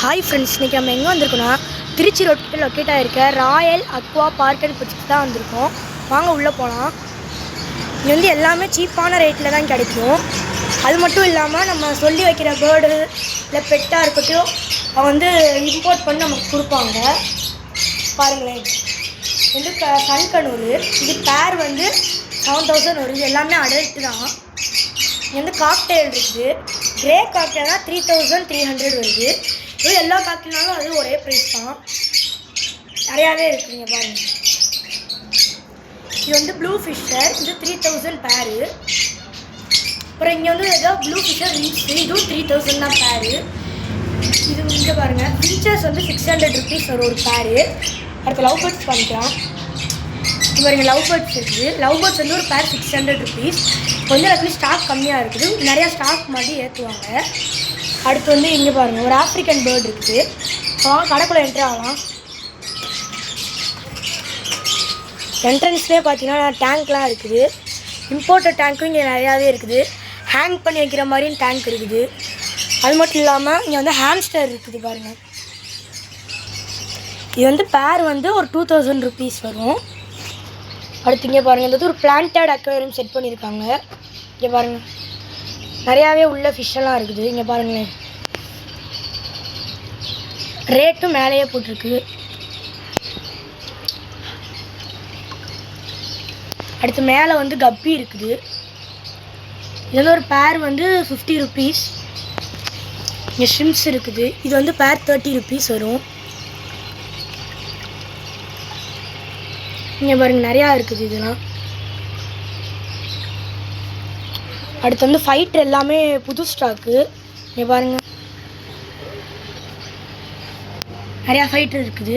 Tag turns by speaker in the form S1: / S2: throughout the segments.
S1: Hi friends, இன்றைக்கி நம்ம எங்கே வந்திருக்கோன்னா திருச்சி ரோட்டில் லொக்கேட் ஆகிருக்க ராயல் அக்வா பார்க் அண்ட் பிட்ஸ்க்கு தான் வந்திருக்கோம். வாங்க உள்ளே போகலாம். இங்கே வந்து எல்லாமே சீப்பான ரேட்டில் தான் கிடைக்கும். அது மட்டும் இல்லாமல் நம்ம சொல்லி வைக்கிற பேர்டு இல்லை பெட்டாக இருக்கட்டும் அவங்க வந்து இம்போர்ட் பண்ணி நமக்கு கொடுப்பாங்க. பாருங்களேன், வந்து சன்கனூர் இது பேர் வந்து 7000 வருது. எல்லாமே அடல்ட்டு தான். இங்கே வந்து காக்டெயில் இருக்குது. கிரே காக்டெயில்னால் 3300 வருது. இது எல்லா காக்டெயில்னாலும் அது ஒரே ப்ரைஸ் தான். நிறையாவே இருக்குதுங்க பாருங்கள். இது வந்து ப்ளூ ஃபிஷ்ஷர், இது 3000 பேரு. அப்புறம் இங்கே வந்து ஏதாவது ப்ளூ ஃபிஷ்ஷர் ரிங்ஸு, இதுவும் 3000 தான் பேரு. இது இங்கே பாருங்கள், ஃபின்ச்சர்ஸ் வந்து 600 ருபீஸ் வரும் ஒரு பேரு. அடுத்து லவ் பேர்ட்ஸ் பண்ணிக்கலாம். இப்போ பாருங்க, லவ் பேர்ட்ஸ் இருக்குது. லவ் பேர்ட்ஸ் வந்து ஒரு பேர் 600 ருபீஸ். இப்போ வந்து எனக்கு ஸ்டாக் கம்மியாக இருக்குது, நிறையா ஸ்டாக் மாதிரி ஏற்றுவாங்க. அடுத்து வந்து இங்கே பாருங்கள், ஒரு ஆஃப்ரிக்கன் பேர்டு இருக்குது. கடைக்குள்ளே என்ட்ரு ஆகலாம். என்ட்ரன்ஸ்லேயே பார்த்தீங்கன்னா டேங்க்லாம் இருக்குது. இம்போர்ட்டட் டேங்க்கும் இங்கே நிறையாவே இருக்குது. ஹேங் பண்ணி வைக்கிற மாதிரியும் டேங்க் இருக்குது. அது மட்டும் இல்லாமல் இங்கே வந்து ஹாம்ஸ்டர் இருக்குது பாருங்கள். இது வந்து பேர் வந்து ஒரு 2000 ருபீஸ் வரும். அடுத்து இங்கே பாருங்கள், இந்த ஒரு பிளான்டட் அக்வேரியம் செட் பண்ணியிருக்காங்க. இங்கே பாருங்கள், நிறையாவே உள்ள ஃபிஷ்ஷெல்லாம் இருக்குது. இங்கே பாருங்களேன், ரேட்டும் மேலேயே போட்டிருக்கு. அடுத்து மேலே வந்து கப்பி இருக்குது. இதில் ஒரு பேர் வந்து 50 ருபீஸ். இங்கே ஷ்ரிம்ப்ஸ் இருக்குது. இது வந்து பேர் 30 ருபீஸ் வரும். இங்கே பாருங்கள், நிறையா இருக்குது இதெல்லாம். அடுத்து வந்து ஃபைட்டர் எல்லாமே புது ஸ்டாக்கு. இங்கே பாருங்கள், நிறையா ஃபைட்டர் இருக்குது.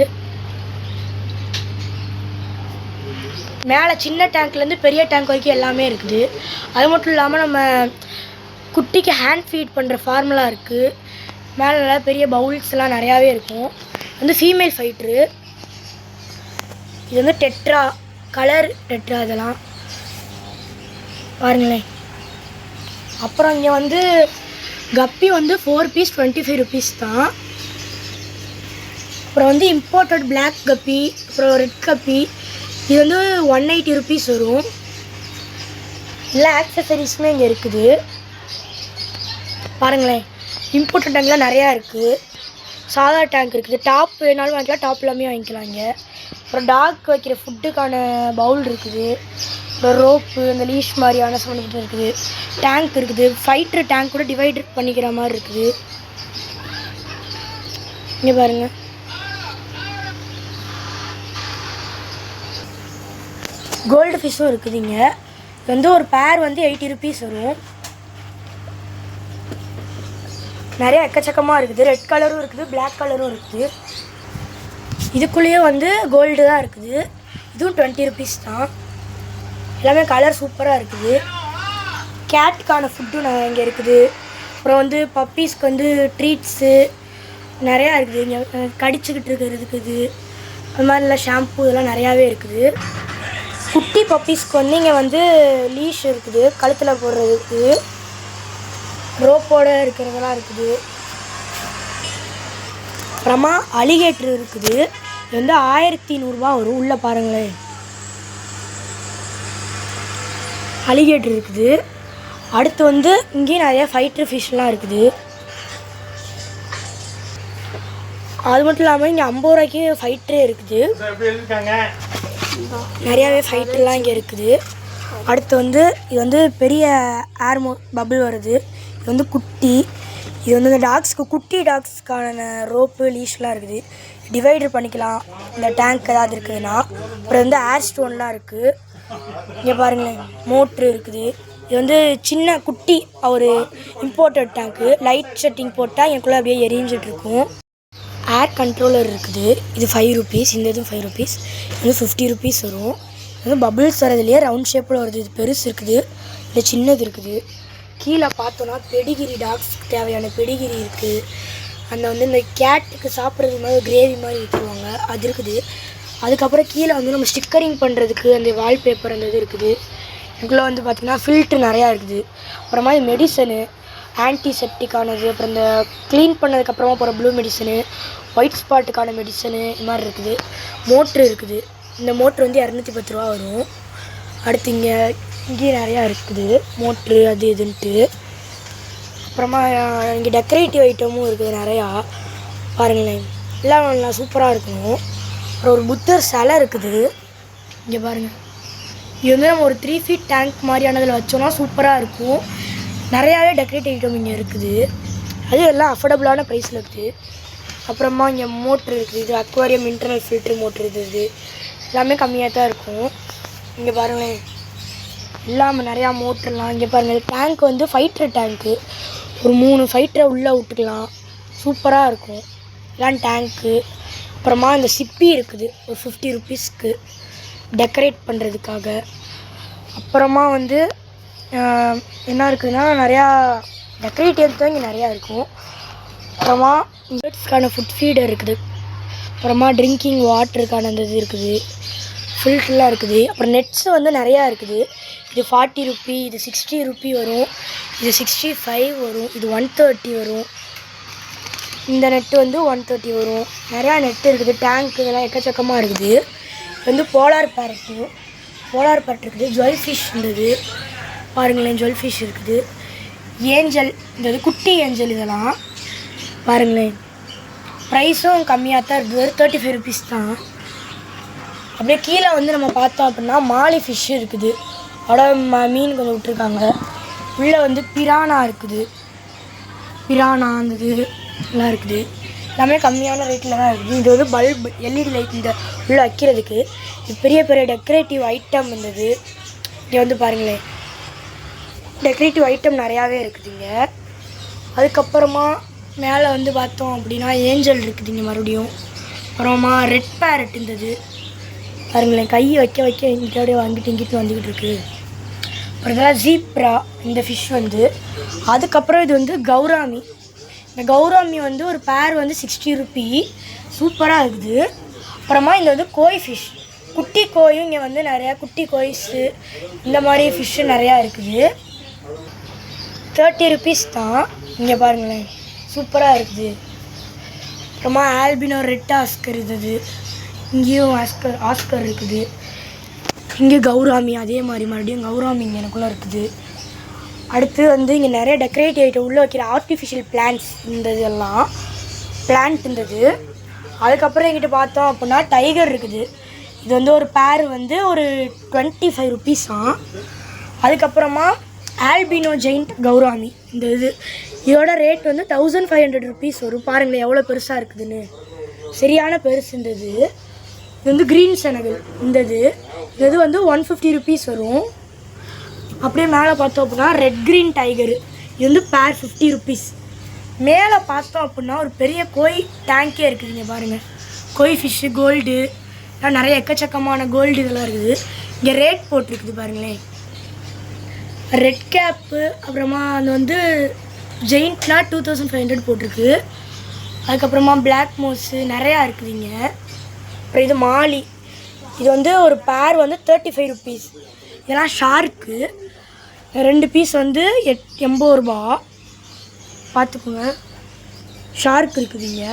S1: மேலே சின்ன டேங்க்லேருந்து பெரிய டேங்க் வரைக்கும் எல்லாமே இருக்குது. அது மட்டும் இல்லாமல் நம்ம குட்டிக்கு ஹேண்ட் ஃபீட் பண்ணுற ஃபார்முலா இருக்குது. மேலே நல்லா பெரிய பவுல்ஸ்லாம் நிறையாவே இருக்கும். வந்து ஃபீமேல் ஃபைட்ரு. இது வந்து டெட்ரா, கலர் டெட்ரா இதெல்லாம் பாருங்களேன். அப்புறம் இங்கே வந்து கப்பி வந்து 4 பீஸ் 25 ருபீஸ் தான். அப்புறம் வந்து இம்போர்ட்டட் பிளாக் கப்பி, அப்புறம் ரெட் கப்பி, இது வந்து 180 ருபீஸ் வரும். எல்லா ஆக்சசரிஸுமே இங்கே இருக்குது பாருங்களேன். இம்போர்ட்டட் டேங்க்லாம் நிறையா இருக்குது. சாதா டேங்க் இருக்குது. டாப் வேணாலும் வாங்கிக்கலாம், டாப் எல்லாமே வாங்கிக்கலாம் இங்கே. அப்புறம் டாக் வைக்கிற ஃபுட்டுக்கான பவுல் இருக்குது. அப்புறம் ரோப்பு, அந்த லீஷ் மாதிரியான சம்மந்தப்பட்ட இருக்குது. டேங்க் இருக்குது. ஃபைட்ரு டேங்க் கூட டிவைட் பண்ணிக்கிற மாதிரி இருக்குது. இங்கே பாருங்கள், கோல்டு ஃபிஷ்ஷும் இருக்குதுங்க. இது வந்து ஒரு பேர் வந்து 80 ருபீஸ் வரும். நிறைய எக்கச்சக்கமாக இருக்குது. ரெட் கலரும் இருக்குது, பிளாக் கலரும் இருக்குது. இதுக்குள்ளேயே வந்து கோல்டு தான் இருக்குது. இதுவும் 20 ருபீஸ் தான். எல்லாமே கலர் சூப்பராக இருக்குது. கேட்டுக்கான ஃபுட்டும் இங்கே இருக்குது. அப்புறம் வந்து பப்பீஸ்க்கு வந்து ட்ரீட்ஸு நிறையா இருக்குது. இங்கே கடிச்சிக்கிட்டு இருக்கிறதுக்கு அது மாதிரி இல்லை ஷாம்பு இதெல்லாம் நிறையாவே இருக்குது. குட்டி பப்பீஸ்க்கு வந்து இங்கே வந்து லீஷ் இருக்குது, கழுத்தில் போடுறதுக்கு ரோப்போடு இருக்கிறதெல்லாம் இருக்குது. அப்புறமா அலிகேட்ரு இருக்குது. இது வந்து 1100 ரூபா வரும். உள்ளே பாருங்களேன், அலிகேட்ரு இருக்குது. அடுத்து வந்து இங்கேயும் நிறையா ஃபைட்ரு ஃபிஷ்லாம் இருக்குது. அது மட்டும் இல்லாமல் இங்கே 50 ரூபாய்க்கு ஃபைட்ரே இருக்குது. நிறையாவே ஃபைட்டெல்லாம் இங்கே இருக்குது. அடுத்து வந்து இது வந்து பெரிய ஏர் பபிள் வருது. இது வந்து குட்டி. இது வந்து இந்த டாக்ஸ்க்கு, குட்டி டாக்ஸ்க்கான ரோப்பு லீஷ்லாம் இருக்குது. டிவைடர் பண்ணிக்கலாம் இந்த டேங்க் ஏதாவது இருக்குதுன்னா. அப்புறம் வந்து ஏர் ஸ்டோன்லாம் இருக்குது. இங்கே பாருங்களேன், மோட்ரு இருக்குது. இது வந்து சின்ன குட்டி ஒரு இம்போர்ட்டட் டேங்க்கு. லைட் செட்டிங் போட்டால் எனக்குள்ளே அப்படியே எரிஞ்சிட்ருக்கும். ஏர் கண்ட்ரோலர் இருக்குது. இது 5 ருபீஸ். இந்த இதுவும் 5 ருபீஸ். இது வந்து 50 ருபீஸ் வரும். இது வந்து பபிள்ஸ் வரதுலேயே ரவுண்ட் ஷேப்பில் வருது. இது பெருசு இருக்குது, இல்லை சின்னது இருக்குது. கீழே பார்த்தோன்னா பெடிகிரி, டாக்ஸ்க்கு தேவையான பெடிகிரி இருக்குது. அந்த வந்து இந்த கேட்டுக்கு சாப்பிட்றதுக்கு மாதிரி கிரேவி மாதிரி விற்றுருவாங்க, அது இருக்குது. அதுக்கப்புறம் கீழே வந்து நம்ம ஸ்டிக்கரிங் பண்ணுறதுக்கு அந்த வால்பேப்பர் அந்த இது இருக்குது. இதுக்குள்ளே வந்து பார்த்திங்கன்னா ஃபில்ட்ரு நிறையா இருக்குது. அப்புறமா இது மெடிசனு, ஆன்டிசெப்டிக்கானது, அப்புறம் இந்த க்ளீன் பண்ணதுக்கப்புறமா போகிற ப்ளூ மெடிசனு, ஒயிட் ஸ்பாட்டுக்கான மெடிசனு, இது மாதிரி இருக்குது. மோட்ரு இருக்குது. இந்த மோட்ரு வந்து 210 ரூபா வரும். அடுத்து இங்கேயும் நிறையா இருக்குது மோட்ரு அது இதுன்ட்டு. அப்புறமா இங்கே டெக்கரேட்டிவ் ஐட்டமும் இருக்குது நிறையா. பாருங்களேன், எல்லாம் நல்லா சூப்பராக இருக்கணும். அப்புறம் ஒரு புத்தர் சிலை இருக்குது. இங்கே பாருங்கள், இது வந்து நம்ம ஒரு 3 feet டேங்க் மாதிரியானதில் வச்சோன்னா சூப்பராக இருக்கும். நிறையாவே டெக்கரேட்டிவ் ஐட்டம் இங்கே இருக்குது. அது எல்லாம் அஃபோர்டபுளான ப்ரைஸில் இருக்குது. அப்புறமா இங்கே மோட்ரு இருக்குது. இது அக்வாரியம் இன்டர்னல் ஃபில்ட்ரு மோட்ரு இது எல்லாமே கம்மியாக தான் இருக்கும். இங்கே பாருங்களேன், எல்லாமே நிறையா மோட்ருலாம். இங்கே பாருங்கள், டேங்க் வந்து ஃபைட்டர் டேங்க்கு. ஒரு 3 ஃபைட்டரை உள்ளே விட்டுக்கலாம், சூப்பராக இருக்கும். எல்லாம் டேங்க்கு. அப்புறமா இந்த சிப்பி இருக்குது ஒரு 50 rupeesக்கு டெக்கரேட் பண்ணுறதுக்காக. அப்புறமா வந்து என்ன இருக்குதுன்னா நிறையா டெக்கரேட்டிவ்ஸ் தான் இங்கே நிறையா இருக்கும். அப்புறமா பேர்ட்ஸ்க்கான ஃபுட் ஃபீடர் இருக்குது. அப்புறமா ட்ரிங்கிங் வாட்டருக்கான அந்த இது இருக்குது, ஃபில்டர்லாம் இருக்குது. அப்புறம் நெட்ஸு வந்து நிறையா இருக்குது. இது 40 ரூபி, இது 60 ரூபி வரும், இது 65 வரும், இது 130 வரும். இந்த நெட்டு வந்து 130 வரும். நிறையா நெட்டு இருக்குது. டேங்க் இதெல்லாம் எக்கச்சக்கமாக இருக்குது. இது வந்து போலார் பேரட் இருக்குது. ஜுவல் ஃபிஷ் இருந்தது பாருங்களேன், ஜுவல் ஃபிஷ் இருக்குது. ஏஞ்சல், இந்த குட்டி ஏஞ்சல் இதெல்லாம் பாருங்களேன். ப்ரைஸும் கம்மியாக தான் இருக்குது, 35 rupees தான். அப்படியே கீழே வந்து நம்ம பார்த்தோம் அப்படின்னா மாலி ஃபிஷ் இருக்குது. அதோட மீன் கொஞ்சம் விட்டுருக்காங்க. உள்ளே வந்து பிரானா இருக்குது. பிரானா அந்த இது எல்லாம் இருக்குது. எல்லாமே கம்மியான ரேட்டில் தான் இருக்குது. இது வந்து பல்பு எல்இடி லைட் இந்த உள்ளே வைக்கிறதுக்கு. இது பெரிய பெரிய டெக்கரேட்டிவ் ஐட்டம் இருந்தது. இங்கே வந்து பாருங்களேன், டெக்கரேட்டிவ் ஐட்டம் நிறையாவே இருக்குதுங்க. அதுக்கப்புறமா மேலே வந்து பார்த்தோம் அப்படின்னா ஏஞ்சல் இருக்குதுங்க மறுபடியும். அப்புறமா ரெட் பேரட் இருந்தது பாருங்களேன், கையை வைக்க இங்கிட்ட அப்படியே இங்கிட்டு வந்துக்கிட்டு இருக்குது. அப்புறம் இதெல்லாம் ஜீப்ரா இந்த ஃபிஷ் வந்து. அதுக்கப்புறம் இது வந்து கௌராமி. இந்த கௌராமி வந்து ஒரு பேர் வந்து 60 ரூபி, சூப்பராக இருக்குது. அப்புறமா இந்த வந்து கோய் ஃபிஷ், குட்டி கோயும் இங்கே வந்து நிறையா குட்டி கோய்ஸு இந்த மாதிரி ஃபிஷ்ஷு நிறையா இருக்குது. 30 rupees தான். இங்கே பாருங்களேன், சூப்பராக இருக்குது. அப்புறமா ஆல்பினோ ரெட் ஆஸ்கர் இருந்தது. இங்கேயும் ஆஸ்கர் இருக்குது. இங்கே கௌராமி அதே மாதிரி மறுபடியும் கௌராமி இங்கே எனக்குள்ளே இருக்குது. அடுத்து வந்து இங்கே நிறைய டெக்கரேட்டிவ் ஐட்டம் உள்ளே வைக்கிற ஆர்டிஃபிஷியல் பிளான்ட்ஸ் இருந்தது, எல்லாம் பிளான்ட் இருந்தது. அதுக்கப்புறம் எங்கிட்ட பார்த்தோம் அப்படின்னா டைகர் இருக்குது. இது வந்து ஒரு பேர் வந்து ஒரு 25 rupees தான். அதுக்கப்புறமா ஆல்பினோ ஜெயிண்ட் கௌராமி இந்த இதோட ரேட் வந்து 1500 rupees வரும். பாருங்களேன் எவ்வளோ பெருசாக இருக்குதுன்னு, சரியான பெருசு இருந்தது. இது வந்து க்ரீன் செனகல் இது வந்து 150 rupees வரும். அப்படியே மேலே பார்த்தோம் அப்படின்னா ரெட் க்ரீன் டைகரு, இது வந்து பேர் 50 rupees. மேலே பார்த்தோம் அப்படின்னா ஒரு பெரிய கோய் டேங்கே இருக்குதுங்க பாருங்கள். கோய் ஃபிஷ்ஷு, கோல்டு எல்லாம் நிறைய எக்கச்சக்கமான கோல்டு இதெல்லாம் இருக்குது. இங்கே ரேட் போட்டிருக்குது பாருங்களேன். ரெட் கேப்பு, அப்புறமா அது வந்து ஜெயிண்ட்னா 2500 போட்டிருக்கு. அதுக்கப்புறமா பிளாக் மோஸு நிறையா இருக்குதுங்க. அப்புறம் இது மாலி, இது வந்து ஒரு பேர் வந்து 35 rupees. இதெல்லாம் ஷார்க்கு, 2 பீஸ் வந்து 80 ரூபா பார்த்துக்கோங்க. ஷார்க் இருக்குதுங்க.